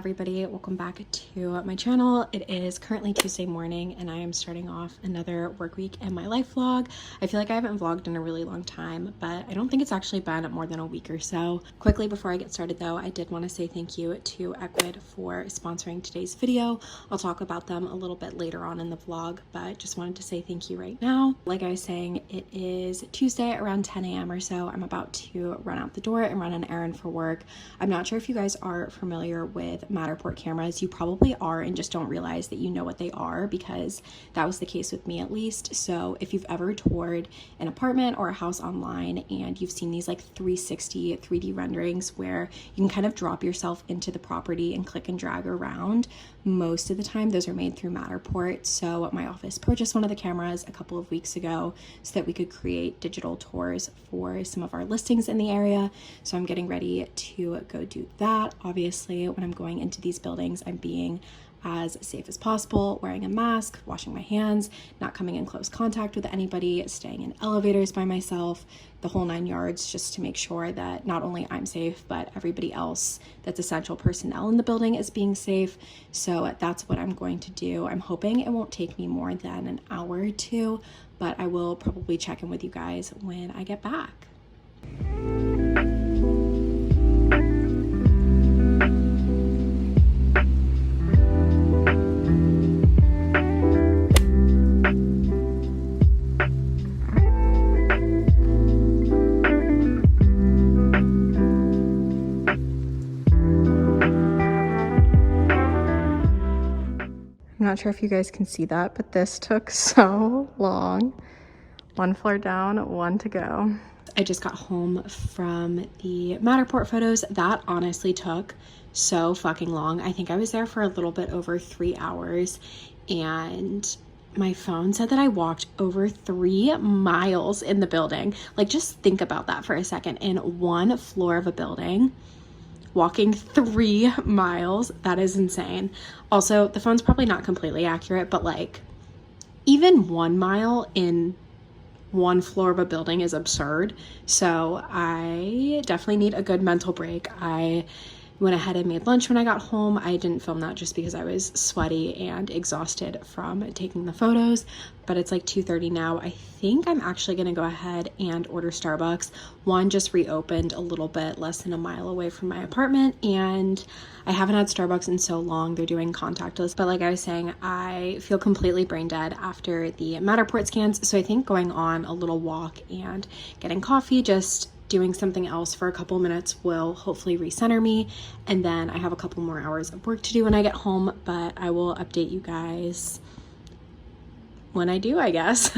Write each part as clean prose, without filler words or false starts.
everybody, welcome back to my channel. It is currently Tuesday morning and I am starting off another work week in my life vlog. I feel like I haven't vlogged in a really long time, but I don't think it's actually been more than a week or so. Quickly before I get started though, I did want to say thank you to ecommerce for sponsoring today's video. I'll talk about them a little bit later on in the vlog, but just wanted to say thank you right now. Like I was saying, it is Tuesday around 10 a.m. or so. I'm about to run out the door and run an errand for work. I'm not sure if you guys are familiar with Matterport cameras. You probably are and just don't realize that you know what they are, because that was the case with me at least. So if you've ever toured an apartment or a house online and you've seen these like 360 3D renderings where you can kind of drop yourself into the property and click and drag around, most of the time those are made through Matterport. So my office purchased one of the cameras a couple of weeks ago so that we could create digital tours for some of our listings in the area. So I'm getting ready to go do that. Obviously, when I'm going into these buildings, I'm being as safe as possible, wearing a mask, washing my hands, not coming in close contact with anybody, staying in elevators by myself, the whole 9 yards, just to make sure that not only I'm safe, but everybody else that's essential personnel in the building is being safe. So that's what I'm going to do. I'm hoping it won't take me more than an hour or two, but I will probably check in with you guys when I get back. I'm not sure if you guys can see that, but this took so long. One floor down, one to go. I just got home from the Matterport photos. That honestly took so fucking long. I think I was there for a little bit over 3 hours, and my phone said that I walked over 3 miles in the building. Like, just think about that for a second. In one floor of a building, walking 3 miles, that is insane. Also, the phone's probably not completely accurate, but like even 1 mile in one floor of a building is absurd. So I definitely need a good mental break. I went ahead and made lunch when I got home. I didn't film that just because I was sweaty and exhausted from taking the photos, but it's like 2:30 now. I think I'm actually gonna go ahead and order Starbucks. One just reopened a little bit less than a mile away from my apartment, and I haven't had Starbucks in so long. They're doing contactless, but like I was saying, I feel completely brain dead after the Matterport scans. So I think going on a little walk and getting coffee, just doing something else for a couple minutes will hopefully recenter me. And then I have a couple more hours of work to do when I get home, but I will update you guys when I do, I guess.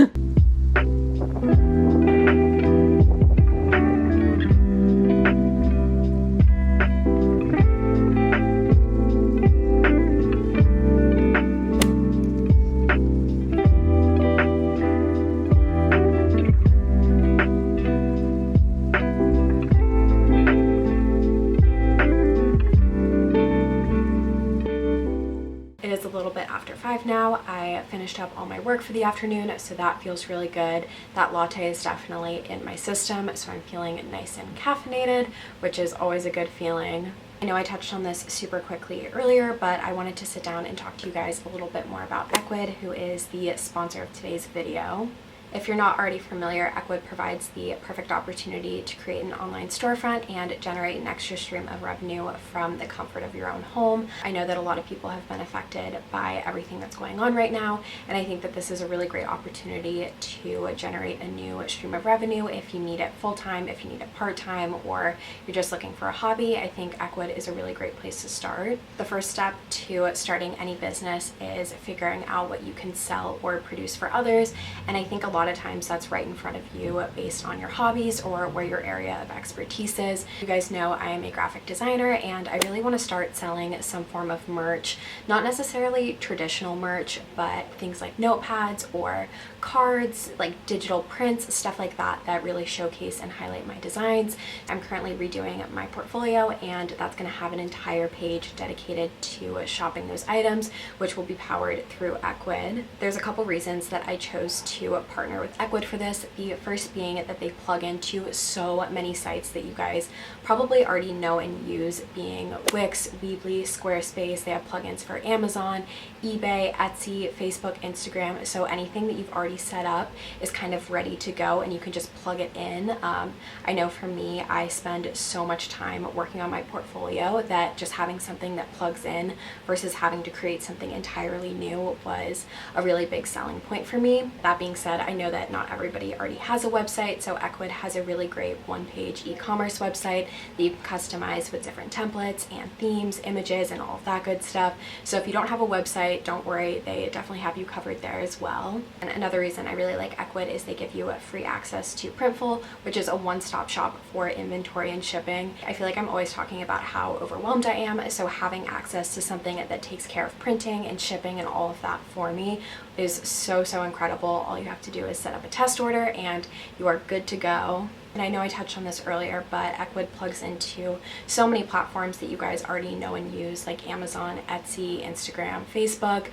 After 5 now. I finished up all my work for the afternoon, so that feels really good. That latte is definitely in my system, so I'm feeling nice and caffeinated, which is always a good feeling. I know I touched on this super quickly earlier, but I wanted to sit down and talk to you guys a little bit more about ecommerce, who is the sponsor of today's video. If you're not already familiar, ecommerce provides the perfect opportunity to create an online storefront and generate an extra stream of revenue from the comfort of your own home. I know that a lot of people have been affected by everything that's going on right now, and I think that this is a really great opportunity to generate a new stream of revenue. If you need it full-time, if you need it part-time, or you're just looking for a hobby, I think ecommerce is a really great place to start. The first step to starting any business is figuring out what you can sell or produce for others, and I think a lot of times that's right in front of you based on your hobbies or where your area of expertise is. You guys know I am a graphic designer, and I really want to start selling some form of merch, not necessarily traditional merch, but things like notepads or cards, like digital prints, stuff like that, that really showcase and highlight my designs. I'm currently redoing my portfolio, and that's going to have an entire page dedicated to shopping those items, which will be powered through ecommerce. There's a couple reasons that I chose to partner partner with Ecommerce for this. The first being that they plug into so many sites that you guys probably already know and use, being Wix, Weebly, Squarespace. They have plugins for Amazon, eBay, Etsy, Facebook, Instagram. So anything that you've already set up is kind of ready to go and you can just plug it in. I know for me, I spend so much time working on my portfolio that just having something that plugs in versus having to create something entirely new was a really big selling point for me. That being said, I know that not everybody already has a website, so Ecommerce has a really great one-page e-commerce website that you can customize with different templates and themes, images, and all of that good stuff. So if you don't have a website, don't worry, they definitely have you covered there as well. And another reason I really like Ecommerce is they give you a free access to Printful, which is a one-stop shop for inventory and shipping. I feel like I'm always talking about how overwhelmed I am, so having access to something that takes care of printing and shipping and all of that for me is so incredible. All you have to do is set up a test order and you are good to go. And I know I touched on this earlier, but Ecommerce plugs into so many platforms that you guys already know and use, like Amazon, Etsy, Instagram, Facebook.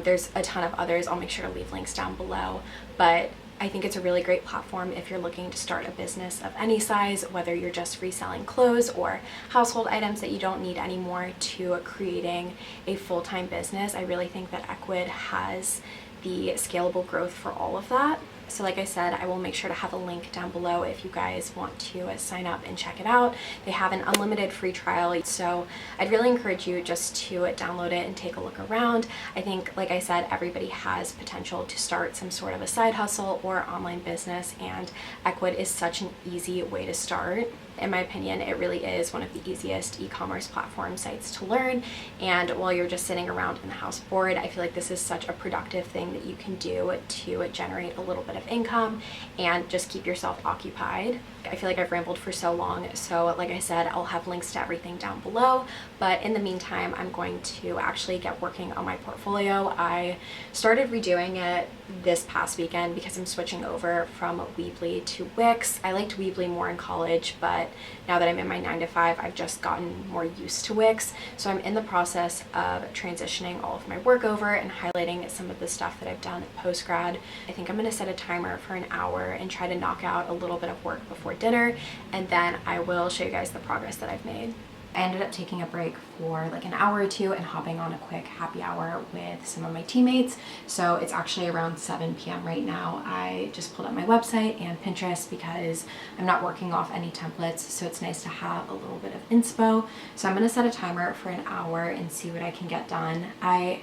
There's a ton of others. I'll make sure to leave links down below, but I think it's a really great platform if you're looking to start a business of any size, whether you're just reselling clothes or household items that you don't need anymore, to creating a full-time business. I really think that Ecommerce has the scalable growth for all of that. So like I said, I will make sure to have a link down below if you guys want to sign up and check it out. They have an unlimited free trial, so I'd really encourage you just to download it and take a look around. I think, like I said, everybody has potential to start some sort of a side hustle or online business, and Ecommerce is such an easy way to start. In my opinion, it really is one of the easiest e-commerce platform sites to learn, and while you're just sitting around in the house bored, I feel like this is such a productive thing that you can do to generate a little bit of income and just keep yourself occupied. I feel like I've rambled for so long, so like I said, I'll have links to everything down below, but in the meantime, I'm going to actually get working on my portfolio. I started redoing it this past weekend because I'm switching over from Weebly to Wix. I liked Weebly more in college, but now that I'm in my 9-to-5, I've just gotten more used to Wix. So I'm in the process of transitioning all of my work over and highlighting some of the stuff that I've done at post-grad. I think I'm going to set a timer for an hour and try to knock out a little bit of work before dinner, and then I will show you guys the progress that I've made. I ended up taking a break for like an hour or two and hopping on a quick happy hour with some of my teammates. So it's actually around 7 p.m. right now. I just pulled up my website and Pinterest because I'm not working off any templates, so it's nice to have a little bit of inspo. So I'm going to set a timer for an hour and see what I can get done. I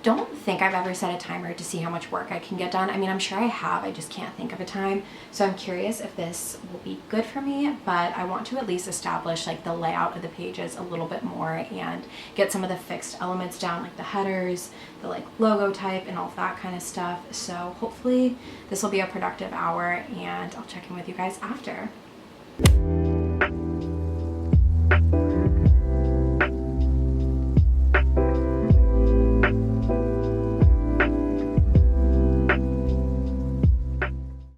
don't think I've ever set a timer to see how much work I can get done. I mean, I'm sure I have, I just can't think of a time. So I'm curious if this will be good for me, but I want to at least establish like the layout of the pages a little bit more and get some of the fixed elements down, like the headers, the like logo type and all of that kind of stuff. So hopefully this will be a productive hour, and I'll check in with you guys after.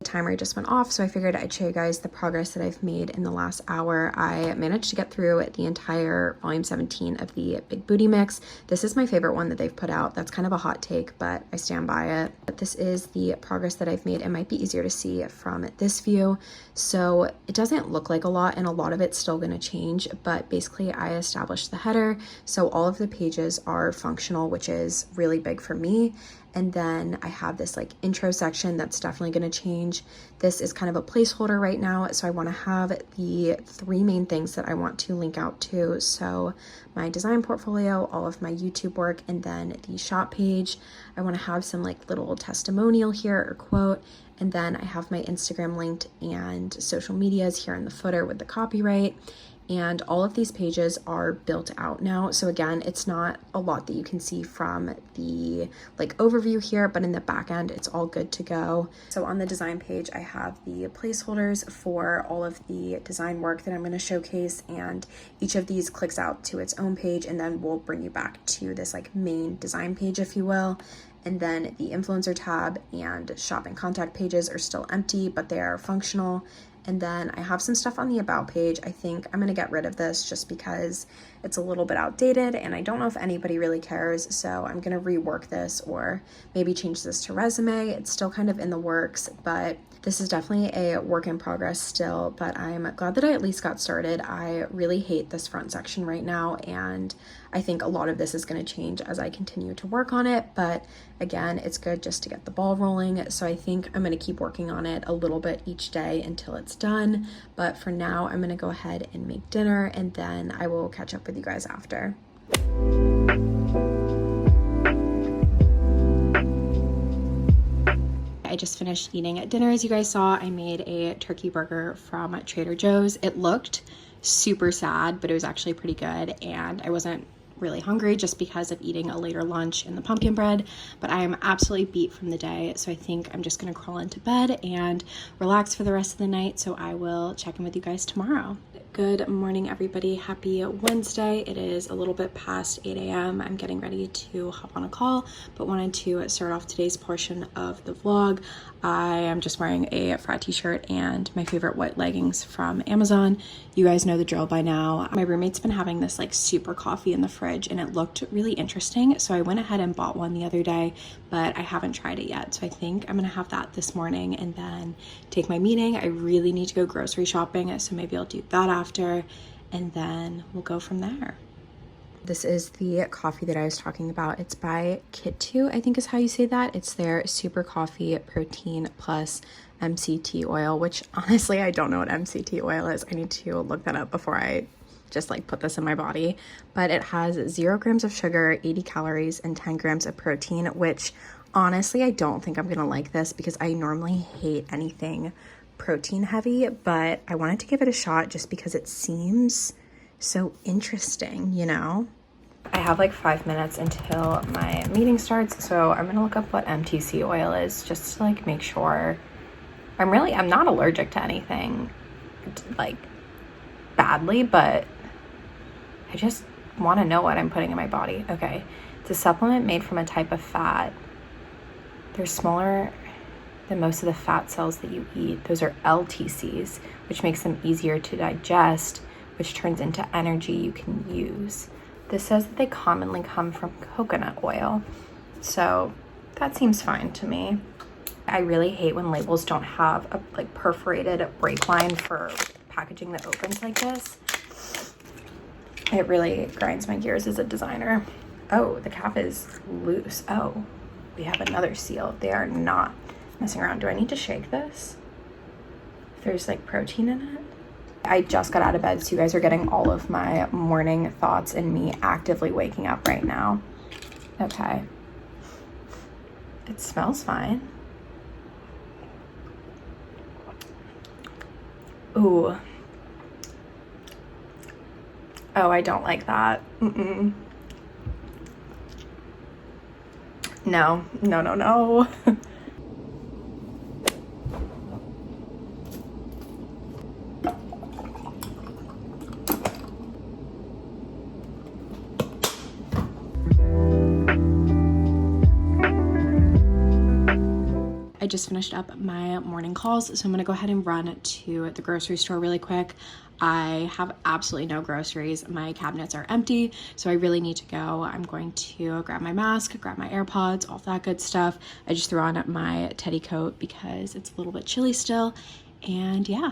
Timer just went off, so I figured I'd show you guys the progress that I've made in the last hour. I managed to get through the entire volume 17 of the Big Booty Mix. This is my favorite one that they've put out. That's kind of a hot take, but I stand by it. But this is the progress that I've made. It might be easier to see from this view. So it doesn't look like a lot, and a lot of it's still going to change, but basically I established the header, so all of the pages are functional, which is really big for me. And then I have this like intro section that's definitely going to change. This is kind of a placeholder right now, so I want to have the 3 main things that I want to link out to. So my design portfolio, all of my YouTube work, and then the shop page. I want to have some like little testimonial here or quote, and then I have my Instagram linked and social medias here in the footer with the copyright. And all of these pages are built out now. So again, it's not a lot that you can see from the like overview here, but in the back end, it's all good to go. So on the design page, I have the placeholders for all of the design work that I'm going to showcase, and each of these clicks out to its own page, and then we'll bring you back to this like main design page, if you will. And then the influencer tab and shop and contact pages are still empty, but they are functional. And then I have some stuff on the about page. I think I'm gonna get rid of this just because it's a little bit outdated and I don't know if anybody really cares. So I'm gonna rework this or maybe change this to resume. It's still kind of in the works, but this is definitely a work in progress still, but I'm glad that I at least got started. I really hate this front section right now, and I think a lot of this is going to change as I continue to work on it, but again, it's good just to get the ball rolling. So I think I'm going to keep working on it a little bit each day until it's done, but for now, I'm going to go ahead and make dinner, and then I will catch up with you guys after. I just finished eating at dinner. As you guys saw, I made a turkey burger from Trader Joe's. It looked super sad, but it was actually pretty good, and I wasn't really hungry just because of eating a later lunch in the pumpkin bread, but I am absolutely beat from the day, so I think I'm just gonna crawl into bed and relax for the rest of the night, so I will check in with you guys tomorrow. Good morning, everybody. Happy Wednesday. It is a little bit past 8 a.m. I'm getting ready to hop on a call, but wanted to start off today's portion of the vlog. I am just wearing a frat t-shirt and my favorite white leggings from Amazon. You guys know the drill by now. My roommate's been having this like super coffee in the fridge and it looked really interesting, so I went ahead and bought one the other day, but I haven't tried it yet. So I think I'm gonna have that this morning and then take my meeting. I really need to go grocery shopping, so maybe I'll do that after, and then we'll go from there. This is the coffee that I was talking about. It's by Kit2, I think is how you say that. It's their super coffee protein plus MCT oil, which honestly, I don't know what MCT oil is. I need to look that up before I just like put this in my body. But it has 0 grams of sugar, 80 calories, and 10 grams of protein, which honestly, I don't think I'm gonna like this because I normally hate anything protein heavy, but I wanted to give it a shot just because it seems so interesting, you know? I have like 5 minutes until my meeting starts, so I'm gonna look up what MTC oil is just to like make sure. I'm not allergic to anything like badly, but I just want to know what I'm putting in my body. Okay, it's a supplement made from a type of fat. They're smaller than most of the fat cells that you eat. Those are LTCs, which makes them easier to digest, which turns into energy you can use. This says that they commonly come from coconut oil, so that seems fine to me. I really hate when labels don't have a like perforated break line for packaging that opens like this. It really grinds my gears as a designer. Oh, the cap is loose. Oh, we have another seal. They are not messing around. Do I need to shake this? There's like protein in it. I just got out of bed, so you guys are getting all of my morning thoughts and me actively waking up right now. Okay. It smells fine. Ooh. Oh, I don't like that. Mm-mm. No, no, no, no. I just finished up my morning calls, so I'm gonna go ahead and run to the grocery store really quick. I have absolutely no groceries. My cabinets are empty, so I really need to go. I'm going to grab my mask, grab my AirPods, all that good stuff. I just threw on my teddy coat because it's a little bit chilly still, and yeah.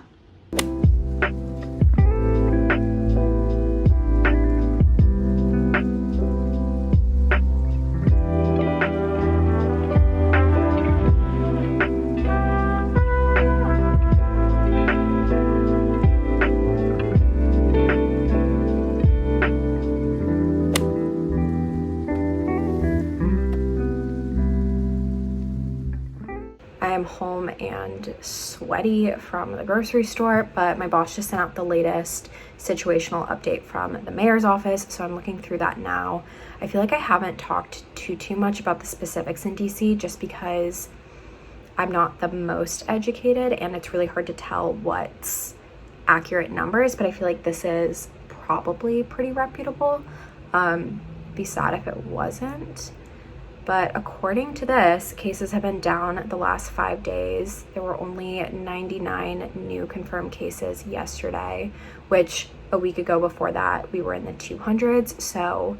I'm home and sweaty from the grocery store, but my boss just sent out the latest situational update from the mayor's office, so I'm looking through that now. I feel like I haven't talked too much about the specifics in DC just because I'm not the most educated and it's really hard to tell what's accurate numbers, but I feel like this is probably pretty reputable. Be sad if it wasn't. But according to this, cases have been down the last 5 days. There were only 99 new confirmed cases yesterday, which a week ago before that, we were in the 200s. So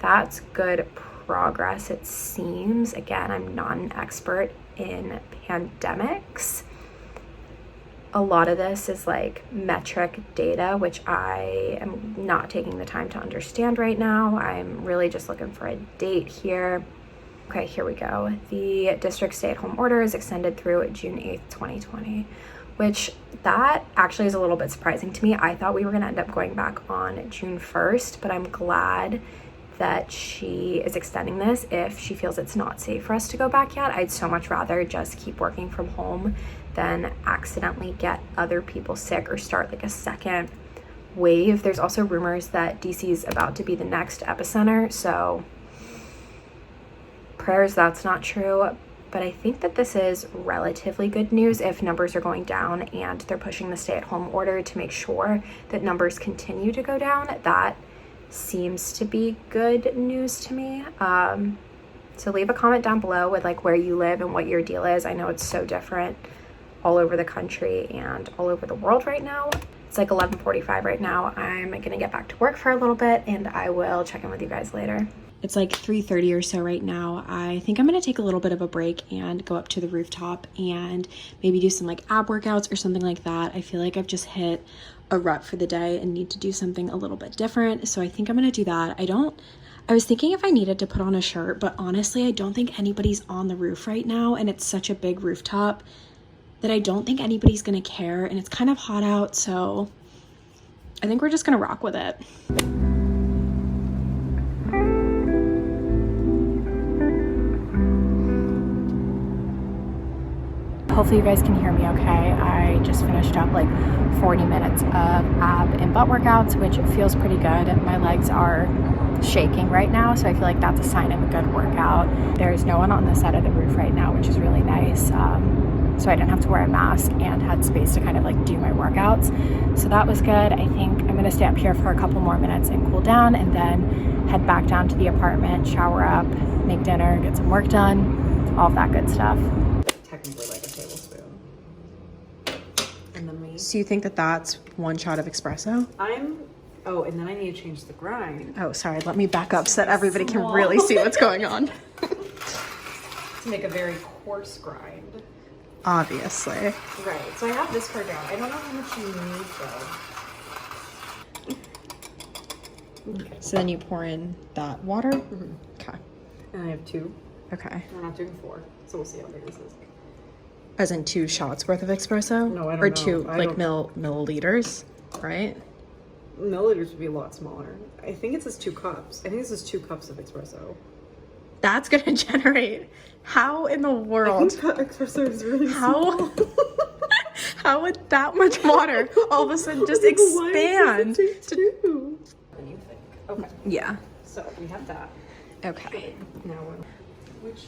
that's good progress, it seems. Again, I'm not an expert in pandemics. A lot of this is like metric data, which I am not taking the time to understand right now. I'm really just looking for a date here. Okay, here we go. The district stay-at-home order is extended through June 8th, 2020, which that actually is a little bit surprising to me. I thought we were gonna end up going back on June 1st, but I'm glad that she is extending this if she feels it's not safe for us to go back yet. I'd so much rather just keep working from home than accidentally get other people sick or start like a second wave. There's also rumors that DC is about to be the next epicenter, so prayers that's not true. But I think that this is relatively good news if numbers are going down and they're pushing the stay-at-home order to make sure that numbers continue to go down. That seems to be good news to me. So leave a comment down below with like where you live and what your deal is. I know it's so different all over the country and all over the world right now. It's like 11:45 right now. I'm gonna get back to work for a little bit and I will check in with you guys later. It's like 3:30 or so right now. I think I'm gonna take a little bit of a break and go up to the rooftop and maybe do some like ab workouts or something like that. I feel like I've just hit a rut for the day and need to do something a little bit different. So I think I'm gonna do that. I was thinking if I needed to put on a shirt, but honestly, I don't think anybody's on the roof right now, and it's such a big rooftop that I don't think anybody's gonna care, and it's kind of hot out, so I think we're just gonna rock with it. Hopefully you guys can hear me okay. I just finished up like 40 minutes of ab and butt workouts, which feels pretty good. My legs are shaking right now, so I feel like that's a sign of a good workout. There's no one on the side of the roof right now, which is really nice. So I didn't have to wear a mask and had space to kind of like do my workouts. So that was good. I think I'm gonna stay up here for a couple more minutes and cool down and then head back down to the apartment, shower up, make dinner, get some work done, all of that good stuff. Technically like a tablespoon. And then So you think that that's 1 shot of espresso? Oh, and then I need to change the grind. Oh, sorry, let me back up so that everybody can really see what's going on. To make a very coarse grind. Obviously. Right, so I have this far down. I don't know how much you need though. Okay. So then you pour in that water? Mm-hmm. Okay. And I have 2. Okay. We're not doing 4, so we'll see how big this is. As in 2 shots worth of espresso? No, I don't or know. 2 like milliliters, right? Milliliters would be a lot smaller. I think it says 2 cups. I think this is 2 cups of espresso. That's gonna generate. How in the world? I think espresso is really small. How would that much water all of a sudden just expand? Why does it take 2? What do you think? Okay. Yeah. So we have that. Okay. Now which?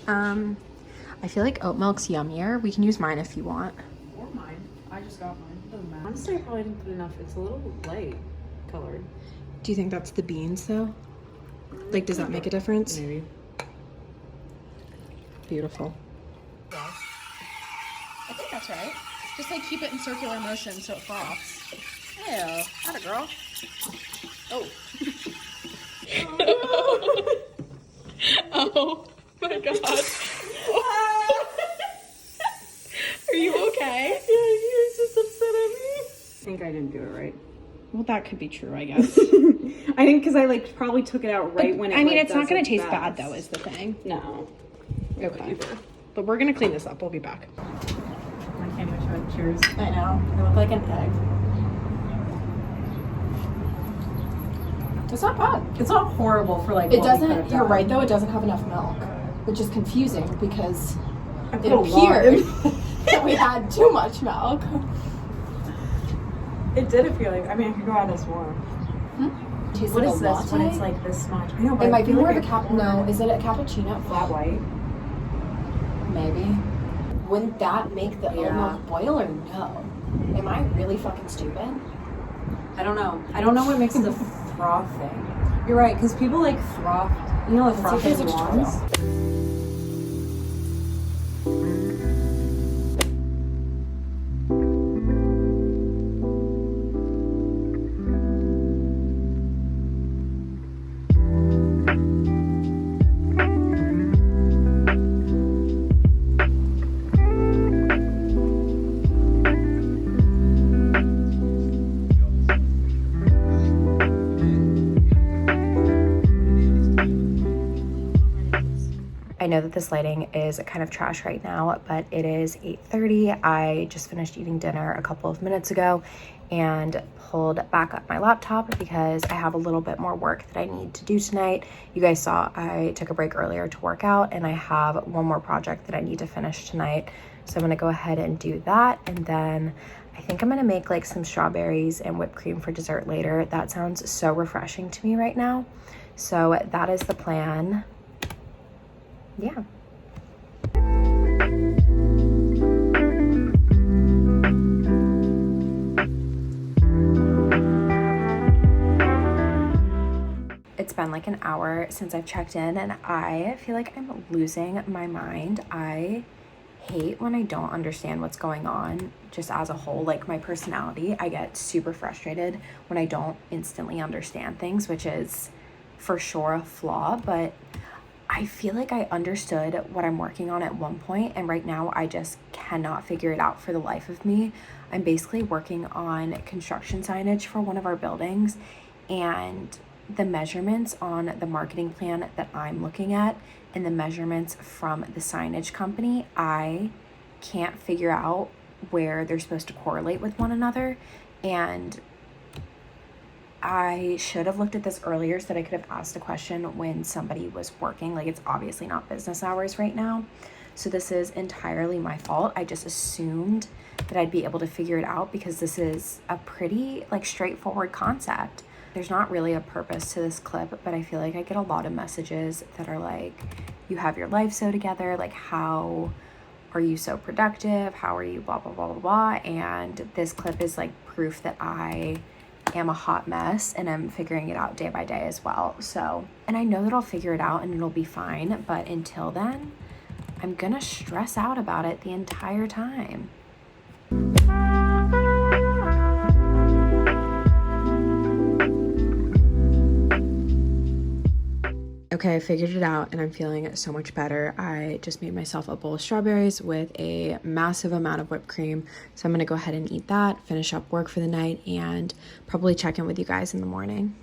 I feel like oat milk's yummier. We can use mine if you want. Or mine. I just got mine. Doesn't matter. Honestly, I probably didn't put enough. It's a little light colored. Do you think that's the beans though? Like, does that make a difference? Maybe. Beautiful. I think that's right. Just like keep it in circular motion so it froths. Yeah, atta girl. Oh. Oh my god. Are you okay? Yeah, he was just upset at me. I think I didn't do it right. Well, that could be true, I guess. I think because I like probably took it out right when it. I mean, like, it's not does going its to taste best. bad though, is the thing. No. Okay. But we're going to clean this up. We'll be back. I can't even show it. Cheers. I know. I look like an egg. It's not bad. It's not horrible for like. It what we doesn't, could've you're done. right though, it doesn't have enough milk, which is confusing because I it put a lot appeared in. that we had too much milk. It did feel like. I mean, I could go add this more. Tastes What like is a this when latte? it's like this much? I know, but It I might be feel more like of a cap. No, is it a cappuccino? flat white. Maybe. Wouldn't that make the oat Yeah. milk boil or no? Am I really fucking stupid? I don't know. I don't know what makes the froth thing. You're right, because people like froth. You know the Let's see if frothy there's a ones. tutorial. know that this lighting is kind of trash right now, but it is 8:30. I just finished eating dinner a couple of minutes ago and pulled back up my laptop because I have a little bit more work that I need to do tonight. You guys saw I took a break earlier to work out, and I have one more project that I need to finish tonight. So I'm gonna go ahead and do that, and then I think I'm gonna make like some strawberries and whipped cream for dessert later. That sounds so refreshing to me right now. So that is the plan. Yeah. It's been like an hour since I've checked in, and I feel like I'm losing my mind. I hate when I don't understand what's going on just as a whole. Like my personality, I get super frustrated when I don't instantly understand things, which is for sure a flaw, but I feel like I understood what I'm working on at one point, and right now I just cannot figure it out for the life of me. I'm basically working on construction signage for one of our buildings, and the measurements on the marketing plan that I'm looking at and the measurements from the signage company, I can't figure out where they're supposed to correlate with one another. And I should have looked at this earlier so that I could have asked a question when somebody was working. Like, it's obviously not business hours right now. So this is entirely my fault. I just assumed that I'd be able to figure it out because this is a pretty like straightforward concept. There's not really a purpose to this clip, but I feel like I get a lot of messages that are like, you have your life so together, like how are you so productive? How are you blah, blah, blah, blah, blah. And this clip is like proof that I am a hot mess and I'm figuring it out day by day as well. So, and I know that I'll figure it out and it'll be fine, but until then, I'm gonna stress out about it the entire time. Okay, I figured it out and I'm feeling so much better. I just made myself a bowl of strawberries with a massive amount of whipped cream. So I'm gonna go ahead and eat that, finish up work for the night, and probably check in with you guys in the morning.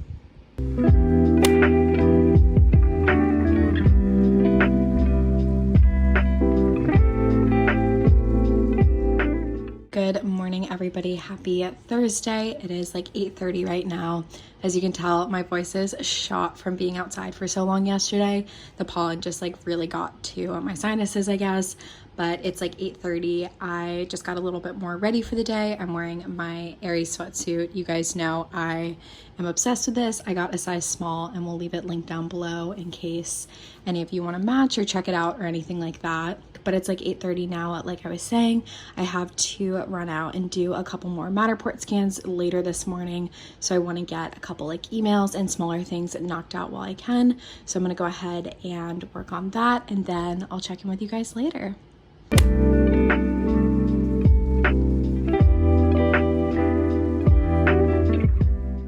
Good morning, everybody. Happy Thursday. It is like 8:30 right now. As you can tell, my voice is shot from being outside for so long yesterday. The pollen just like really got to my sinuses, I guess. But it's like 8:30. I just got a little bit more ready for the day. I'm wearing my Aerie sweatsuit. You guys know I am obsessed with this. I got a size small, and we'll leave it linked down below in case any of you want to match or check it out or anything like that. But it's like 8:30 now. Like I was saying, I have to run out and do a couple more Matterport scans later this morning. So I want to get a couple like emails and smaller things knocked out while I can. So I'm going to go ahead and work on that, and then I'll check in with you guys later.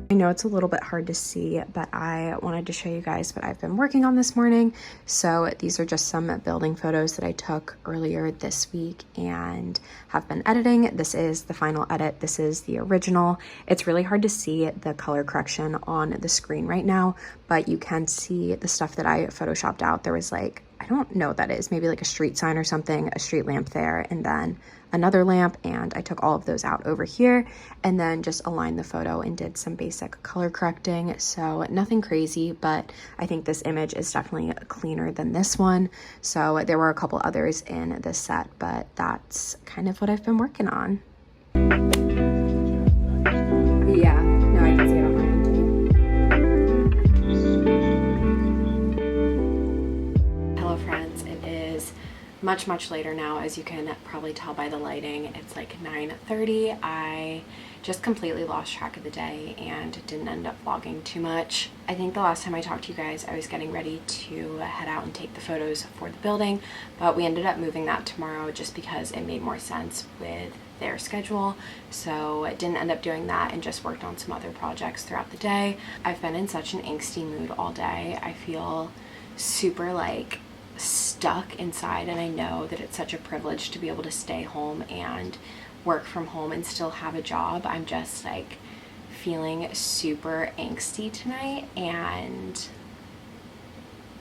I know it's a little bit hard to see, but I wanted to show you guys what I've been working on this morning. So these are just some building photos that I took earlier this week and have been editing. This is the final edit. This is the original. It's really hard to see the color correction on the screen right now, but you can see the stuff that I photoshopped out. There was like, I don't know what that is, maybe like a street sign or something, a street lamp there, and then another lamp, and I took all of those out over here and then just aligned the photo and did some basic color correcting. So nothing crazy, but I think this image is definitely cleaner than this one. So there were a couple others in this set, but that's kind of what I've been working on. Yeah, no, I can see it on my end too. Hello friends, it is much later now, as you can probably tell by the lighting. It's like 9:30. I just completely lost track of the day and didn't end up vlogging too much. I think the last time I talked to you guys, I was getting ready to head out and take the photos for the building, but we ended up moving that tomorrow just because it made more sense with their schedule. So I didn't end up doing that and just worked on some other projects throughout the day. I've been in such an angsty mood all day. I feel super like stuck inside, and I know that it's such a privilege to be able to stay home and work from home and still have a job. I'm just like feeling super angsty tonight, and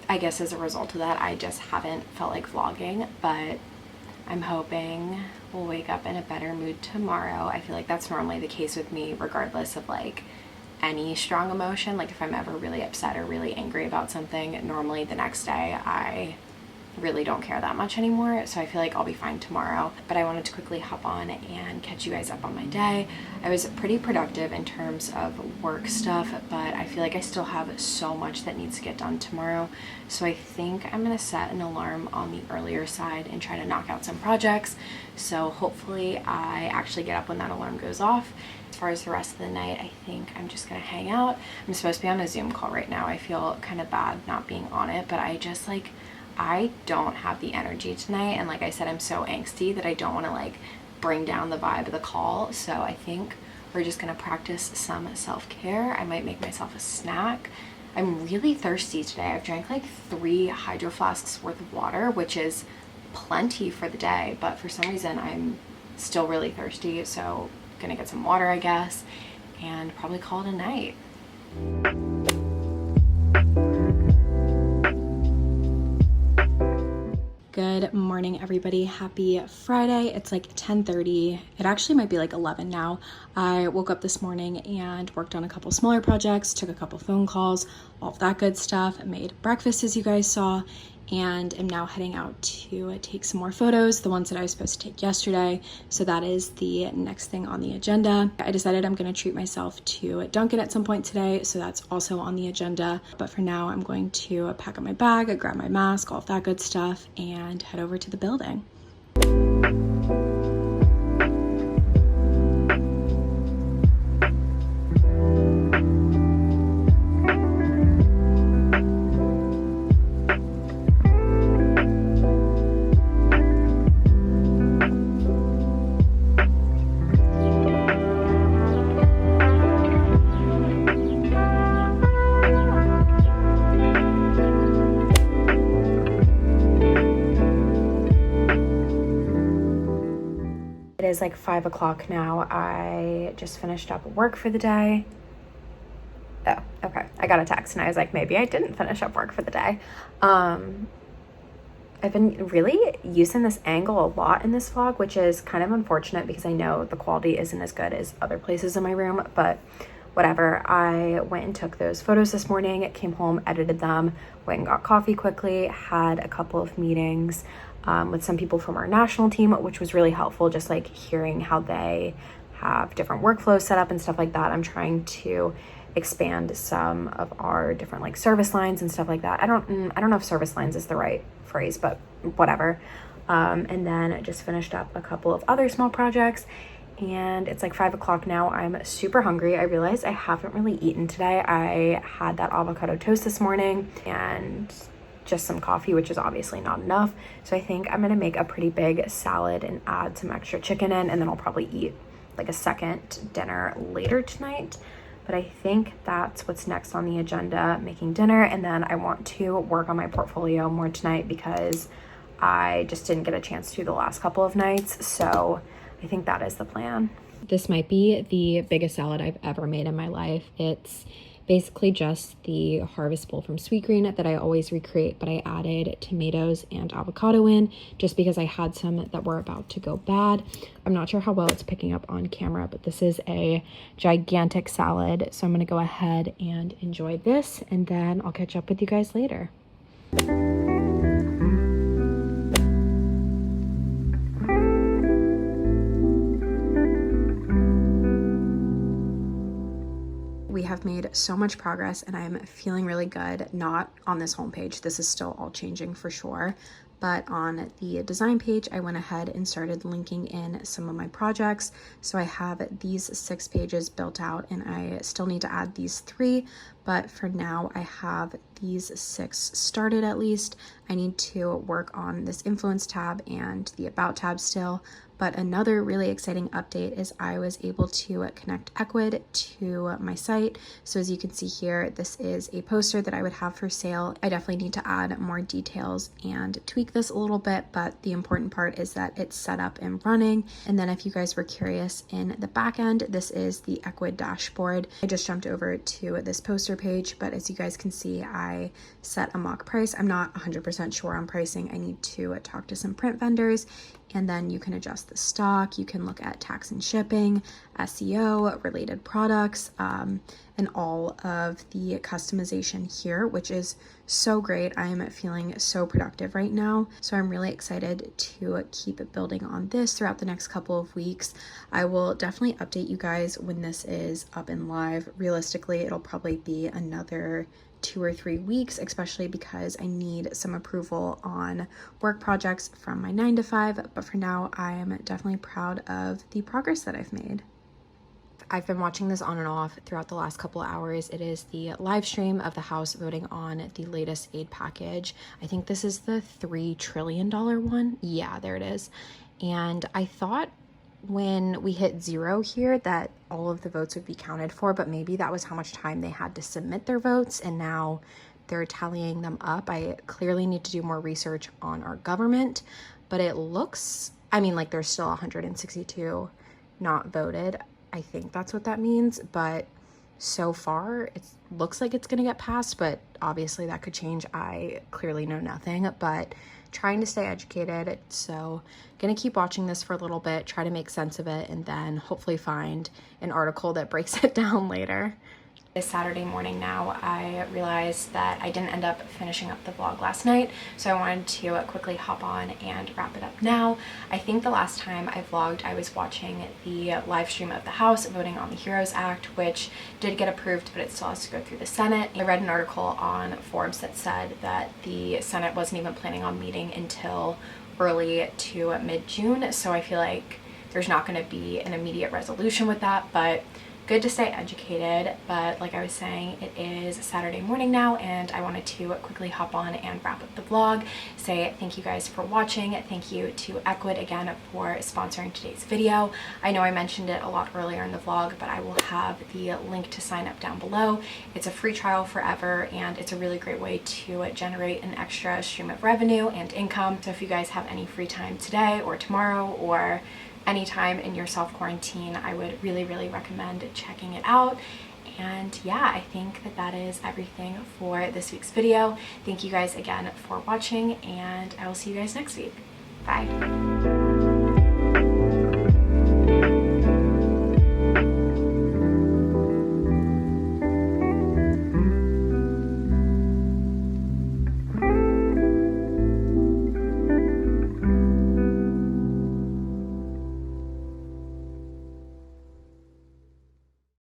I guess as a result of that, I just haven't felt like vlogging, but I'm hoping we'll wake up in a better mood tomorrow. I feel like that's normally the case with me regardless of like any strong emotion. Like if I'm ever really upset or really angry about something, normally the next day I really don't care that much anymore, so I feel like I'll be fine tomorrow. But I wanted to quickly hop on and catch you guys up on my day. I was pretty productive in terms of work stuff, but I feel like I still have so much that needs to get done tomorrow, so I think I'm gonna set an alarm on the earlier side and try to knock out some projects, so hopefully I actually get up when that alarm goes off. As far as the rest of the night, I think I'm just gonna hang out. I'm supposed to be on a Zoom call right now. I feel kind of bad not being on it, but I don't have the energy tonight, and like I said, I'm so angsty that I don't want to like bring down the vibe of the call, so I think we're just gonna practice some self-care. I might make myself a snack. I'm really thirsty today. I've drank like 3 hydro flasks worth of water, which is plenty for the day, but for some reason I'm still really thirsty, so I'm gonna get some water, I guess, and probably call it a night. Good morning, everybody. Happy Friday. It's like 10:30. It actually might be like 11 now. I woke up this morning and worked on a couple smaller projects, took a couple phone calls, all of that good stuff. I made breakfast, as you guys saw, and am now heading out to take some more photos, the ones that I was supposed to take yesterday. So that is the next thing on the agenda. I decided I'm going to treat myself to Dunkin' at some point today, so that's also on the agenda. But for now, I'm going to pack up my bag, grab my mask, all of that good stuff, and head over to the building. It is like 5 o'clock now. I just finished up work for the day. Oh, okay. I got a text and I was like, maybe I didn't finish up work for the day. I've been really using this angle a lot in this vlog, which is kind of unfortunate because I know the quality isn't as good as other places in my room, but whatever. I went and took those photos this morning, came home, edited them, went and got coffee quickly, had a couple of meetings with some people from our national team, which was really helpful, just like hearing how they have different workflows set up and stuff like that. I'm trying to expand some of our different like service lines and stuff like that. I don't know if service lines is the right phrase, but whatever. And then I just finished up a couple of other small projects, and it's like 5 o'clock now. I'm super hungry. I realized I haven't really eaten today. I had that avocado toast this morning and just some coffee, which is obviously not enough. So I think I'm gonna make a pretty big salad and add some extra chicken in, and then I'll probably eat like a second dinner later tonight. But I think that's what's next on the agenda, making dinner. And then I want to work on my portfolio more tonight because I just didn't get a chance to the last couple of nights. So I think that is the plan. This might be the biggest salad I've ever made in my life. It's basically just the harvest bowl from Sweetgreen that I always recreate, but I added tomatoes and avocado in just because I had some that were about to go bad. I'm not sure how well it's picking up on camera, but this is a gigantic salad. So I'm gonna go ahead and enjoy this, and then I'll catch up with you guys later. We have made so much progress and I'm feeling really good. Not on this homepage, this is still all changing for sure, but on the design page, I went ahead and started linking in some of my projects. So I have these 6 pages built out, and I still need to add these 3, but for now I have these 6 started at least. I need to work on this influence tab and the about tab still, But another really exciting update is I was able to connect ecommerce to my site. So as you can see here, this is a poster that I would have for sale. I definitely need to add more details and tweak this a little bit, but the important part is that it's set up and running. And then if you guys were curious, in the back end, this is the ecommerce dashboard. I just jumped over to this poster page, but as you guys can see, I set a mock price. I'm not 100% sure on pricing. I need to talk to some print vendors, and then you can adjust the stock. You can look at tax and shipping, SEO, related products, and all of the customization here, which is so great. I am feeling so productive right now. So I'm really excited to keep building on this throughout the next couple of weeks. I will definitely update you guys when this is up and live. Realistically, it'll probably be another 2 or 3 weeks, especially because I need some approval on work projects from my 9 to 5. But for now, I am definitely proud of the progress that I've made. I've been watching this on and off throughout the last couple of hours. It is the live stream of the House voting on the latest aid package. I think this is the $3 trillion one. Yeah, there it is. And I thought when we hit 0 here that all of the votes would be counted for, but maybe that was how much time they had to submit their votes, and now they're tallying them up. I clearly need to do more research on our government, but it looks, I mean, like there's still 162 not voted. I think that's what that means, but so far it looks like it's gonna get passed, but obviously that could change. I clearly know nothing, but trying to stay educated. So gonna keep watching this for a little bit, try to make sense of it, and then hopefully find an article that breaks it down later. It's Saturday morning now. I realized that I didn't end up finishing up the vlog last night, so I wanted to quickly hop on and wrap it up now. I think the last time I vlogged, I was watching the live stream of the House voting on the HEROES Act, which did get approved, but it still has to go through the Senate. I read an article on Forbes that said that the Senate wasn't even planning on meeting until early to mid-June, so I feel like there's not going to be an immediate resolution with that, but good to stay educated. But like I was saying, it is Saturday morning now, and I wanted to quickly hop on and wrap up the vlog, say thank you guys for watching. Thank you to ecommerce again for sponsoring today's video. I know I mentioned it a lot earlier in the vlog, but I will have the link to sign up down below. It's a free trial forever, and it's a really great way to generate an extra stream of revenue and income. So if you guys have any free time today or tomorrow or anytime in your self-quarantine, I would really recommend checking it out. And yeah, I think that is everything for this week's video. Thank you guys again for watching, and I will see you guys next week. Bye.